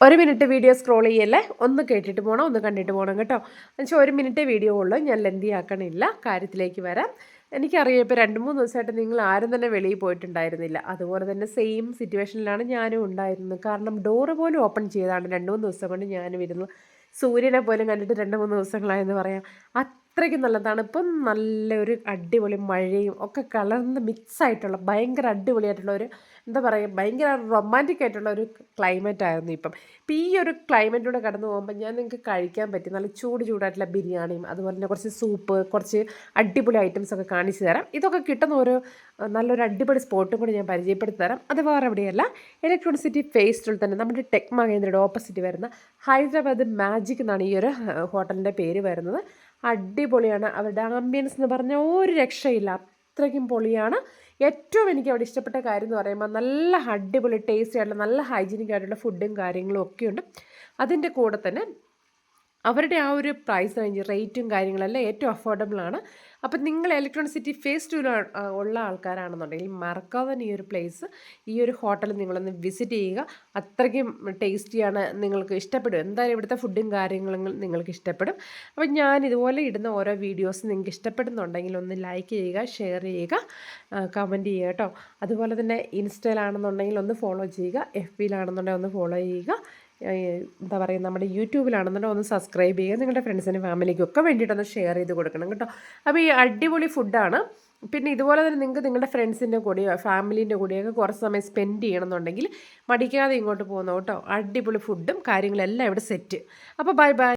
ഒരു minute video scroll ചെയ്യല്ലേ, ഒന്ന് കേട്ടിട്ട് പോകണം, ഒന്ന് കണ്ടിട്ട് പോകണം കേട്ടോ. എന്നുവെച്ചാൽ 1 മിനിറ്റ് വീഡിയോ ഉള്ളൂ, ഞാൻ ലെന്തി ആക്കണില്ല, കാര്യത്തിലേക്ക് വരാം. എനിക്കറിയാം ഇപ്പോൾ 2-3 ദിവസമായിട്ട് നിങ്ങൾ ആരും തന്നെ വെളിയിൽ പോയിട്ടുണ്ടായിരുന്നില്ല. അതുപോലെ തന്നെ സെയിം സിറ്റുവേഷനിലാണ് ഞാനും ഉണ്ടായിരുന്നത്. കാരണം ഡോറ് പോലും ഓപ്പൺ ചെയ്താണ് 2-3 ദിവസം കൊണ്ട് ഞാനും ഇരുന്നു. സൂര്യനെ പോലും കണ്ടിട്ട് 2-3 ദിവസങ്ങളായെന്ന് പറയാം. അത്രയ്ക്ക് നല്ല തണുപ്പും നല്ലൊരു അടിപൊളി മഴയും ഒക്കെ കലർന്ന് മിക്സായിട്ടുള്ള ഭയങ്കര അടിപൊളിയായിട്ടുള്ള ഒരു എന്താ പറയുക, ഭയങ്കര റൊമാൻറ്റിക് ആയിട്ടുള്ള ഒരു ക്ലൈമറ്റ് ആയിരുന്നു ഇപ്പം. ഇപ്പം ഈ ഒരു ക്ലൈമറ്റിലൂടെ കടന്നു പോകുമ്പോൾ ഞാൻ നിങ്ങൾക്ക് കഴിക്കാൻ പറ്റും നല്ല ചൂടായിട്ടുള്ള ബിരിയാണിയും അതുപോലെ തന്നെ കുറച്ച് സൂപ്പ്, കുറച്ച് അടിപൊളി ഐറ്റംസ് ഒക്കെ കാണിച്ചു തരാം. ഇതൊക്കെ കിട്ടുന്ന ഒരു നല്ലൊരു അടിപൊളി സ്പോട്ടും കൂടി ഞാൻ പരിചയപ്പെടുത്തി തരാം. അത് വേറെ എവിടെയല്ല, ഇലക്ട്രോണിക് സിറ്റി ഫേസ്റ്റിൽ തന്നെ നമ്മുടെ ടെക് മഹേന്ദ്രയുടെ ഓപ്പോസിറ്റ് വരുന്ന ഹൈദരാബാദ് മാജിക് എന്നാണ് ഈ ഒരു ഹോട്ടലിൻ്റെ പേര് വരുന്നത്. അടിപൊളിയാണ്, അവരുടെ ആംബിയൻസ് എന്ന് പറഞ്ഞാൽ ഒരു രക്ഷയില്ല, അത്രയ്ക്കും പൊളിയാണ്. ഏറ്റവും എനിക്ക് അവിടെ ഇഷ്ടപ്പെട്ട കാര്യം എന്ന് പറയുമ്പോൾ നല്ല അടിപൊളി ടേസ്റ്റി ആയിട്ടുള്ള നല്ല ഹൈജീനിക് ആയിട്ടുള്ള ഫുഡും കാര്യങ്ങളും ഒക്കെയുണ്ട്. അതിൻ്റെ കൂടെ തന്നെ അവരുടെ ആ ഒരു പ്രൈസ് റേഞ്ച് റേറ്റും കാര്യങ്ങളെല്ലാം ഏറ്റവും അഫോർഡബിൾ ആണ്. അപ്പം നിങ്ങൾ ഇലക്ട്രോണിക് സിറ്റി ഫേസ് 2 ഉള്ള ആൾക്കാരാണെന്നുണ്ടെങ്കിൽ മറക്കാതെ തന്നെ ഈ ഒരു പ്ലേസ്, ഈ ഒരു ഹോട്ടൽ നിങ്ങളൊന്ന് വിസിറ്റ് ചെയ്യുക. അത്രയ്ക്കും ടേസ്റ്റിയാണ്, നിങ്ങൾക്ക് ഇഷ്ടപ്പെടും. എന്തായാലും ഇവിടുത്തെ ഫുഡും കാര്യങ്ങളും നിങ്ങൾക്ക് ഇഷ്ടപ്പെടും. അപ്പം ഞാൻ ഇതുപോലെ ഇടുന്ന ഓരോ വീഡിയോസ് നിങ്ങൾക്ക് ഇഷ്ടപ്പെടുന്നുണ്ടെങ്കിൽ ഒന്ന് ലൈക്ക് ചെയ്യുക, ഷെയർ ചെയ്യുക, കമൻറ്റ് ചെയ്യുക കേട്ടോ. അതുപോലെ തന്നെ ഇൻസ്റ്റയിലാണെന്നുണ്ടെങ്കിൽ ഒന്ന് ഫോളോ ചെയ്യുക, FBയിലാണെന്നുണ്ടെങ്കിൽ ഒന്ന് ഫോളോ ചെയ്യുക. എന്താ പറയുക, നമ്മുടെ യൂട്യൂബിലാണെന്നുണ്ടെങ്കിൽ ഒന്ന് സബ്സ്ക്രൈബ് ചെയ്യുക. നിങ്ങളുടെ ഫ്രണ്ട്സിനും ഫാമിലിക്കും ഒക്കെ വേണ്ടിയിട്ടൊന്ന് ഷെയർ ചെയ്ത് കൊടുക്കണം കേട്ടോ. അപ്പോൾ ഈ അടിപൊളി ഫുഡാണ്. പിന്നെ ഇതുപോലെ തന്നെ നിങ്ങൾക്ക് നിങ്ങളുടെ ഫ്രണ്ട്സിൻ്റെ കൂടെയോ ഫാമിലീൻ്റെ കൂടെയൊക്കെ കുറച്ച് സമയം സ്പെൻഡ് ചെയ്യണമെന്നുണ്ടെങ്കിൽ മടിക്കാതെ ഇങ്ങോട്ട് പോകുന്നു കേട്ടോ. അടിപൊളി ഫുഡും കാര്യങ്ങളെല്ലാം ഇവിടെ സെറ്റ്. അപ്പോൾ ബൈ ബൈ.